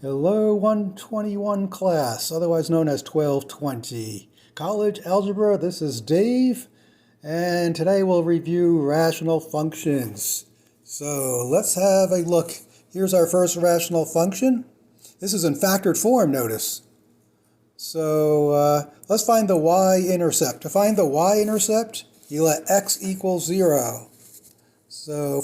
Hello 121 class, otherwise known as 1220. College Algebra, this is Dave, and today we'll review rational functions. So let's have a look. Here's our first rational function. This is in factored form, notice. So let's find the y-intercept. To find the y-intercept, you let x equal 0. So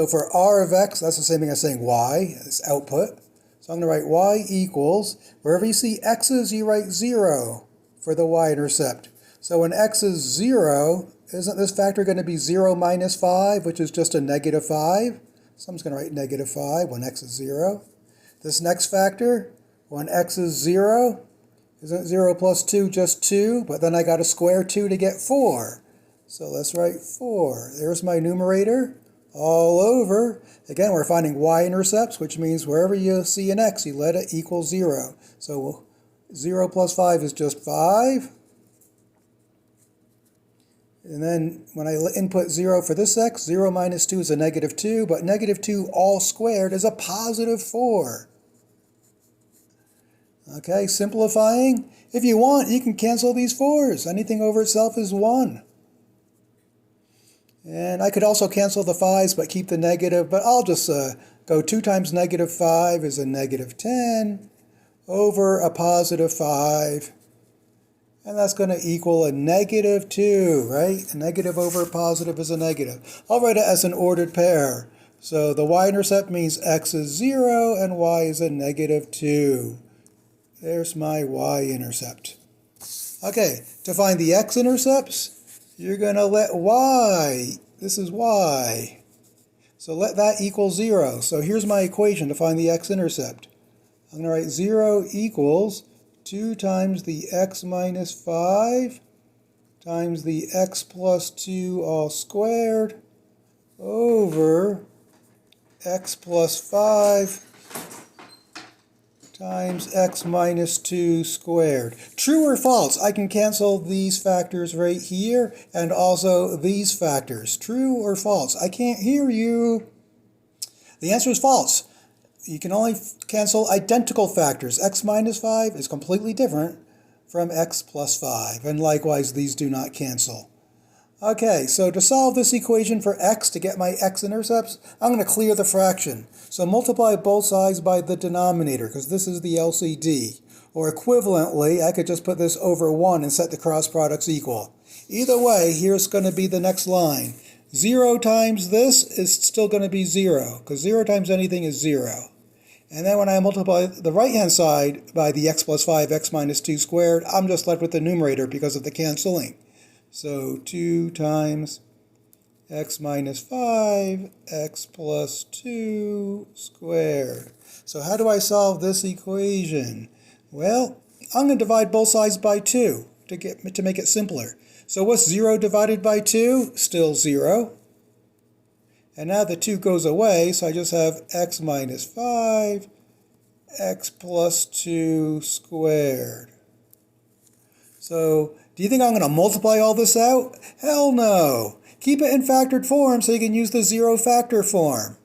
for r of x, that's the same thing as saying y, it's output. So I'm going to write y equals, wherever you see x's, you write 0 for the y-intercept. So when x is 0, isn't this factor going to be 0 minus 5, which is just a negative 5? So I'm just going to write negative 5 when x is 0. This next factor, when x is 0, isn't 0 plus 2 just 2? But then I got to square 2 to get 4. So let's write 4. There's my numerator. All over. Again, we're finding y-intercepts, which means wherever you see an x, you let it equal 0. So 0 plus 5 is just 5. And then when I input 0 for this x, 0 minus 2 is a negative 2, but negative 2 all squared is a positive 4. Okay, simplifying. If you want, you can cancel these 4s. Anything over itself is 1. And I could also cancel the 5s but keep the negative, but I'll just go 2 times negative 5 is a negative 10 over a positive 5. And that's going to equal a negative 2, right? A negative over a positive is a negative. I'll write it as an ordered pair. So the y-intercept means x is 0 and y is a negative 2. There's my y-intercept. Okay, to find the x-intercepts, you're going to let y, this is y, so let that equal 0. So here's my equation to find the x-intercept. I'm going to write 0 equals 2 times the x minus 5 times the x plus 2 all squared over x plus 5 times x minus 2 squared. True or false? I can cancel these factors right here and also these factors. True or false? I can't hear you. The answer is false. You can only cancel identical factors. X minus 5 is completely different from x plus 5, and likewise these do not cancel. Okay, so to solve this equation for x, to get my x-intercepts, I'm going to clear the fraction. So multiply both sides by the denominator, because this is the LCD. Or equivalently, I could just put this over 1 and set the cross products equal. Either way, here's going to be the next line. 0 times this is still going to be 0, because 0 times anything is 0. And then when I multiply the right-hand side by the x plus 5, x minus 2 squared, I'm just left with the numerator because of the canceling. So 2 times x minus 5, x plus 2 squared. So how do I solve this equation? Well, I'm going to divide both sides by 2 to make it simpler. So what's 0 divided by 2? Still 0. And now the 2 goes away, so I just have x minus 5, x plus 2 squared. So do you think I'm going to multiply all this out? Hell no. Keep it in factored form so you can use the zero factor form.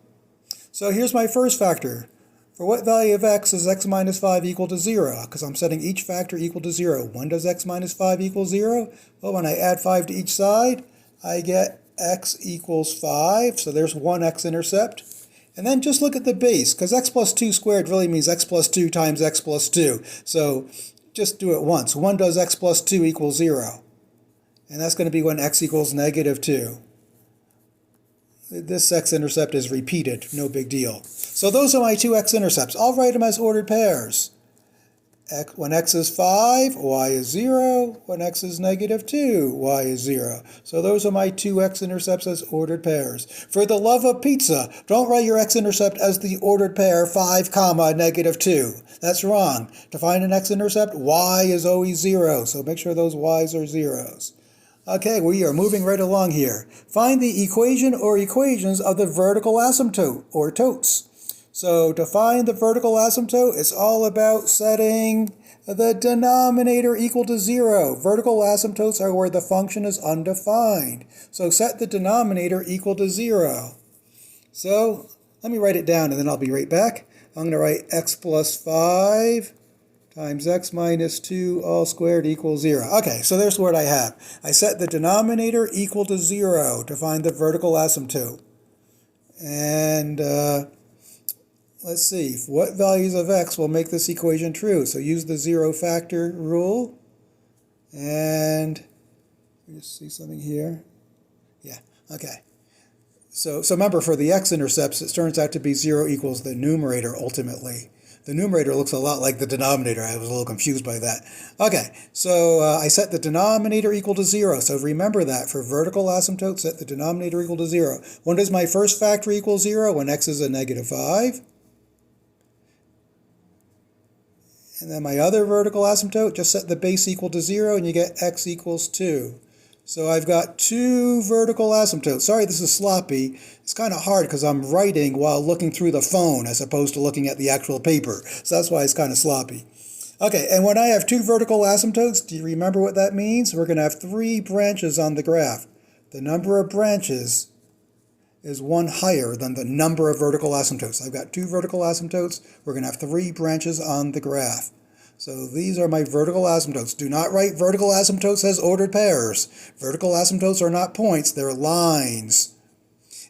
So here's my first factor. For what value of x is x minus 5 equal to 0? Because I'm setting each factor equal to 0. When does x minus 5 equal 0? Well, when I add 5 to each side, I get x equals 5. So there's one x-intercept. And then just look at the base, because x plus 2 squared really means x plus 2 times x plus 2. So just do it once. 1 does x plus 2 equals 0. And that's going to be when x equals negative 2. This x-intercept is repeated, no big deal. So those are my two x-intercepts. I'll write them as ordered pairs. When x is 5, y is 0. When x is negative 2, y is 0. So those are my two x-intercepts as ordered pairs. For the love of pizza, don't write your x-intercept as the ordered pair 5, negative 2. That's wrong. To find an x-intercept, y is always 0. So make sure those y's are zeros. Okay, we are moving right along here. Find the equation or equations of the vertical asymptote, or totes. So to find the vertical asymptote, it's all about setting the denominator equal to 0. Vertical asymptotes are where the function is undefined. So set the denominator equal to 0. So let me write it down and then I'll be right back. I'm going to write x plus 5 times x minus 2 all squared equals 0. Okay, so there's what I have. I set the denominator equal to 0 to find the vertical asymptote. And let's see, what values of x will make this equation true? So use the zero factor rule. And let me just see something here. Yeah, okay. So remember, for the x-intercepts, it turns out to be 0 equals the numerator ultimately. The numerator looks a lot like the denominator. I was a little confused by that. Okay, so I set the denominator equal to 0. So remember that. For vertical asymptote, set the denominator equal to 0. When does my first factor equal 0? When x is a negative 5. And then my other vertical asymptote, just set the base equal to 0, and you get x equals 2. So I've got two vertical asymptotes. Sorry, this is sloppy. It's kind of hard because I'm writing while looking through the phone as opposed to looking at the actual paper. So that's why it's kind of sloppy. Okay, and when I have two vertical asymptotes, do you remember what that means? We're going to have 3 branches on the graph. The number of branches is 1 higher than the number of vertical asymptotes. I've got 2 vertical asymptotes. We're going to have 3 branches on the graph. So these are my vertical asymptotes. Do not write vertical asymptotes as ordered pairs. Vertical asymptotes are not points, they're lines.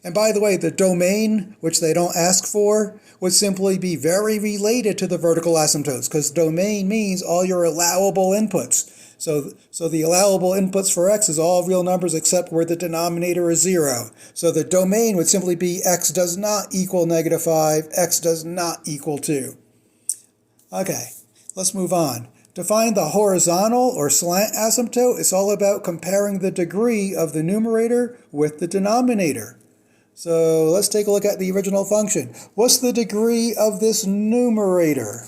And by the way, the domain, which they don't ask for, would simply be very related to the vertical asymptotes, because domain means all your allowable inputs. So the allowable inputs for x is all real numbers except where the denominator is 0. So the domain would simply be x does not equal negative 5, x does not equal 2. Okay. Let's move on. To find the horizontal or slant asymptote, it's all about comparing the degree of the numerator with the denominator. So let's take a look at the original function. What's the degree of this numerator?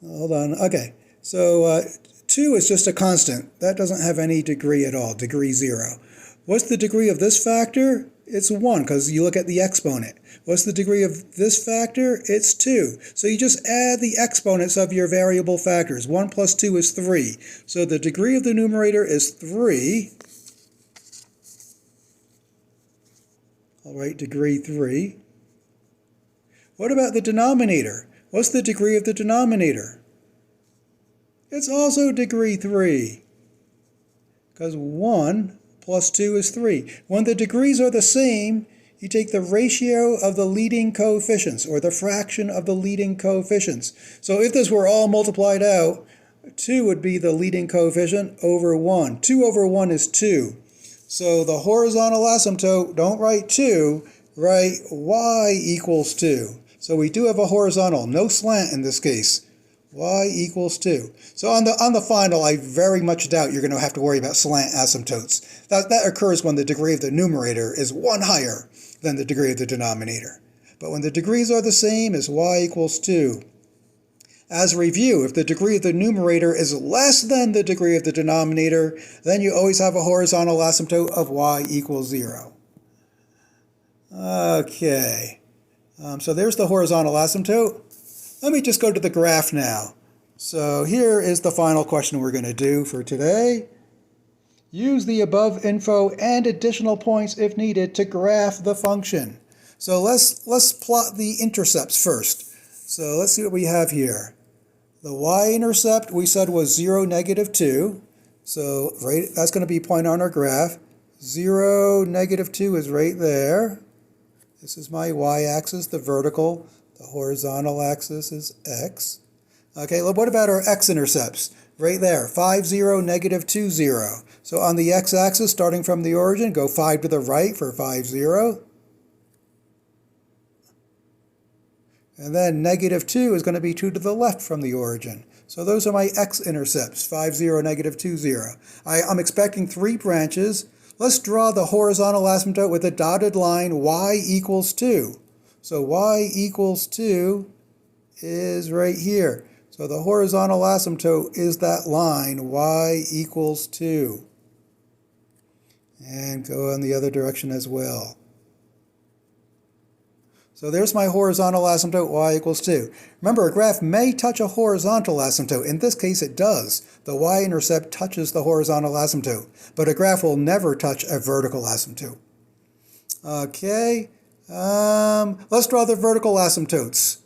Hold on. Okay. So 2 is just a constant. That doesn't have any degree at all, degree 0. What's the degree of this factor? It's 1 because you look at the exponent. What's the degree of this factor? It's 2. So you just add the exponents of your variable factors. 1 plus 2 is 3. So the degree of the numerator is 3. All right, degree 3. What about the denominator? What's the degree of the denominator? It's also degree 3. Because 1 plus 2 is 3. When the degrees are the same, you take the ratio of the leading coefficients, or the fraction of the leading coefficients. So if this were all multiplied out, 2 would be the leading coefficient over 1. 2 over 1 is 2. So the horizontal asymptote, don't write 2, write y equals 2. So we do have a horizontal, no slant in this case. Y equals 2. So on the final, I very much doubt you're going to have to worry about slant asymptotes. That occurs when the degree of the numerator is 1 higher than the degree of the denominator. But when the degrees are the same, it's y equals 2. As a review, if the degree of the numerator is less than the degree of the denominator, then you always have a horizontal asymptote of y equals 0. Okay, so there's the horizontal asymptote. Let me just go to the graph now. So here is the final question we're going to do for today. Use the above info and additional points if needed to graph the function. So let's plot the intercepts first. So let's see what we have here. The y-intercept we said was 0, negative 2. So right, that's going to be a point on our graph. 0, negative 2 is right there. This is my y-axis, the vertical. The horizontal axis is x. Okay, well, what about our x-intercepts? Right there, 5, 0, negative 2, 0. So on the x-axis, starting from the origin, go 5 to the right for 5, 0. And then negative 2 is going to be 2 to the left from the origin. So those are my x-intercepts, 5, 0, negative 2, 0. I'm expecting 3 branches. Let's draw the horizontal asymptote with a dotted line, y equals 2. So y equals 2 is right here. So the horizontal asymptote is that line, y equals 2. And go in the other direction as well. So there's my horizontal asymptote, y equals 2. Remember, a graph may touch a horizontal asymptote. In this case, it does. The y-intercept touches the horizontal asymptote. But a graph will never touch a vertical asymptote. Okay, Let's draw the vertical asymptotes.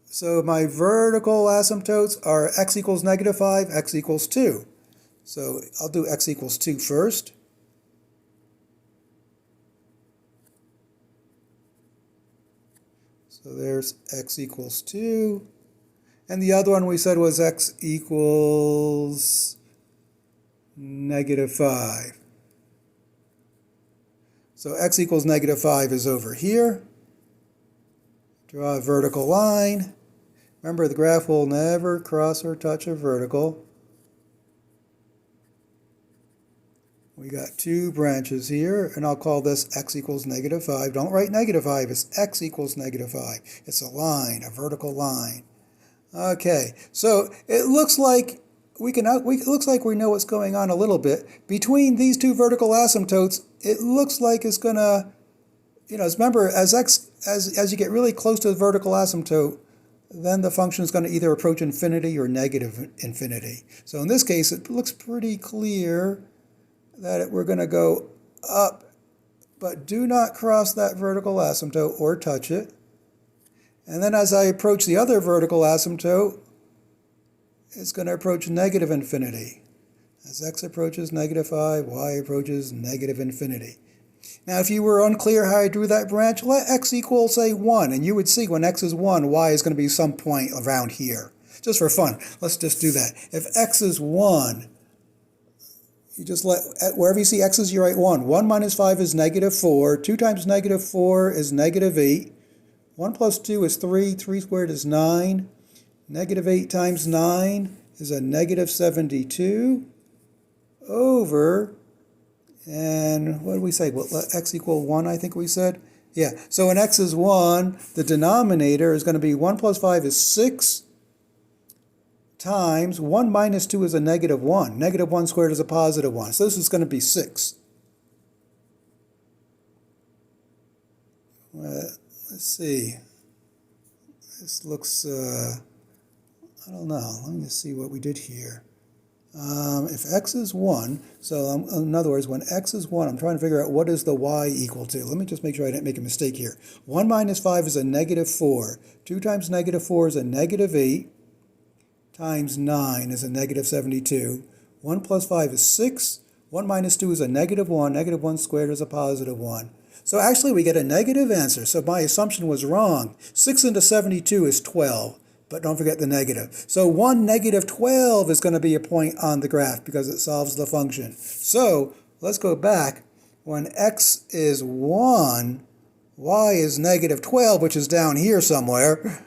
So my vertical asymptotes are x equals -5, x equals 2. So I'll do x equals 2 first. So there's x equals 2. And the other one we said was x equals -5. So x equals -5 is over here. Draw a vertical line. Remember, the graph will never cross or touch a vertical. We got two branches here, and I'll call this x equals -5. Don't write -5, it's x equals -5. It's a line, a vertical line. Okay, so it looks like it looks like we know what's going on a little bit. Between these two vertical asymptotes, it looks like it's gonna, remember, as you get really close to the vertical asymptote, then the function is going to either approach infinity or negative infinity. So in this case, it looks pretty clear that we're going to go up, but do not cross that vertical asymptote or touch it. And then as I approach the other vertical asymptote, it's going to approach negative infinity. As x approaches -5, y approaches negative infinity. Now, if you were unclear how I drew that branch, let x equal, say, 1, and you would see when x is 1, y is going to be some point around here. Just for fun, let's just do that. If x is 1, you just wherever you see x's, you write 1. 1 minus 5 is -4. 2 times -4 is -8. 1 plus 2 is 3. 3 squared is 9. -8 times 9 is a -72 over, and what did we say? Well, let x equal 1, I think we said. Yeah, so when x is 1, the denominator is going to be 1 plus 5 is 6 times 1 minus 2 is a -1. -1 squared is a +1. So this is going to be 6. Let's see. This looks, I don't know. Let me just see what we did here. If x is 1, so in other words, when x is 1, I'm trying to figure out what is the y equal to. Let me just make sure I didn't make a mistake here. 1 minus 5 is a -4. 2 times -4 is a -8. Times 9 is a -72. 1 plus 5 is 6. 1 minus 2 is a -1. -1 squared is a +1. So actually we get a negative answer. So my assumption was wrong. 6 into 72 is 12. But don't forget the negative. So 1 -12 is going to be a point on the graph because it solves the function. So let's go back. When x is 1, y is -12, which is down here somewhere.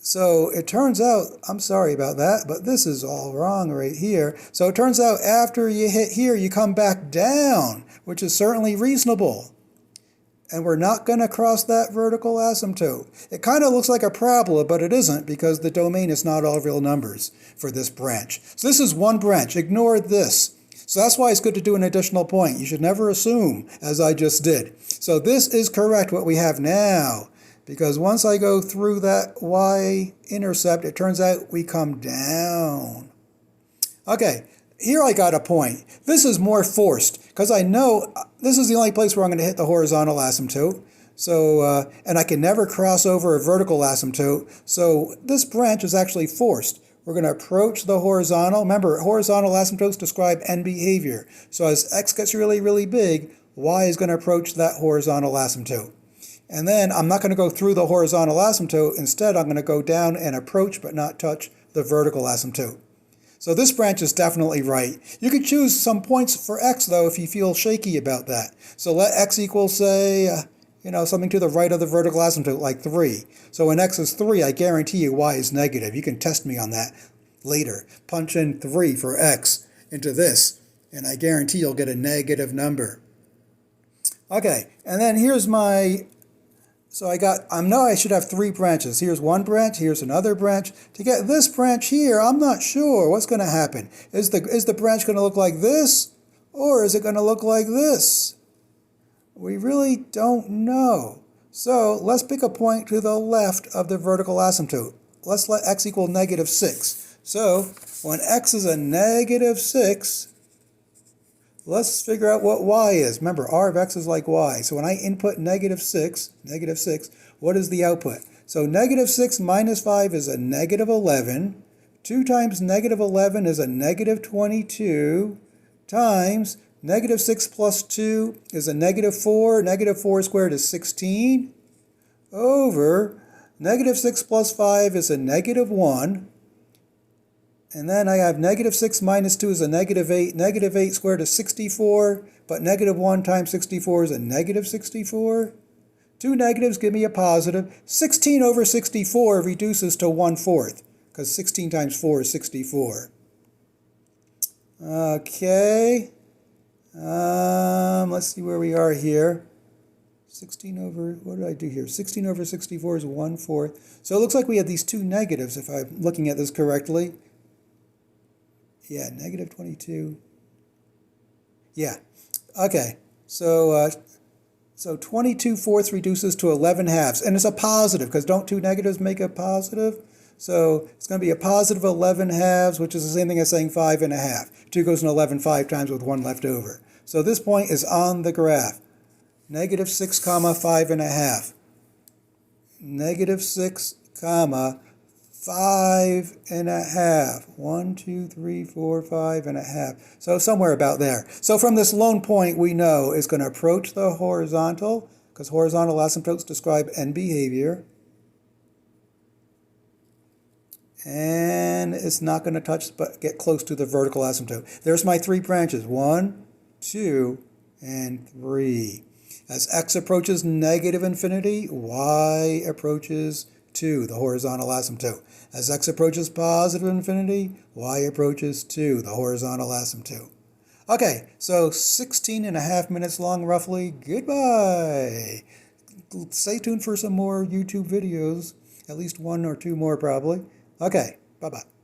So it turns out, I'm sorry about that, but this is all wrong right here. So it turns out after you hit here, you come back down, which is certainly reasonable. And we're not going to cross that vertical asymptote. It kind of looks like a parabola, but it isn't because the domain is not all real numbers for this branch. So this is one branch. Ignore this. So that's why it's good to do an additional point. You should never assume, as I just did. So this is correct, what we have now. Because once I go through that y-intercept, it turns out we come down. Okay. Here I got a point. This is more forced because I know this is the only place where I'm going to hit the horizontal asymptote. So, and I can never cross over a vertical asymptote. So this branch is actually forced. We're going to approach the horizontal. Remember, horizontal asymptotes describe end behavior. So as x gets really, really big, y is going to approach that horizontal asymptote. And then I'm not going to go through the horizontal asymptote. Instead, I'm going to go down and approach but not touch the vertical asymptote. So this branch is definitely right. You could choose some points for x, though, if you feel shaky about that. So let x equal, say, something to the right of the vertical asymptote, like 3. So when x is 3, I guarantee you y is negative. You can test me on that later. Punch in 3 for x into this, and I guarantee you'll get a negative number. Okay, and then here's my... So I know I should have 3 branches. Here's one branch, here's another branch. To get this branch here, I'm not sure what's going to happen. Is the branch going to look like this, or is it going to look like this? We really don't know. So let's pick a point to the left of the vertical asymptote. Let's let x equal -6. So when x is a -6, Let's figure out what y is. Remember, r of x is like y. So when I input -6, what is the output? So -6 minus 5 is a -11. 2 times -11 is a -22 times -6 plus 2 is a -4. -4 squared is 16 over -6 plus 5 is a -1. And then I have -6 minus 2 is a -8. -8 squared is 64, but -1 times 64 is a -64. Two negatives give me a positive. 16 over 64 reduces to 1/4, because 16 times 4 is 64. Okay. Let's see where we are here. 16 over, what did I do here? 16 over 64 is 1/4. So it looks like we have these two negatives, if I'm looking at this correctly. Yeah, -22. Yeah. Okay. So 22/4 reduces to 11/2, and it's a positive because don't two negatives make a positive? So it's going to be a positive 11/2, which is the same thing as saying 5.5. 2 goes in 11 5 times with 1 left over. So this point is on the graph. -6 comma 5.5. -6 comma 5.5. 1, 2, 3, 4, 5.5. So somewhere about there. So from this lone point, we know it's going to approach the horizontal, because horizontal asymptotes describe end behavior. And it's not going to touch, but get close to the vertical asymptote. There's my three branches. 1, 2, and 3. As x approaches -infinity, y approaches 2, the horizontal asymptote. As x approaches positive infinity, y approaches 2, the horizontal asymptote. Okay, so 16.5 minutes long roughly. Goodbye. Stay tuned for some more YouTube videos, at least 1 or 2 more probably. Okay, bye-bye.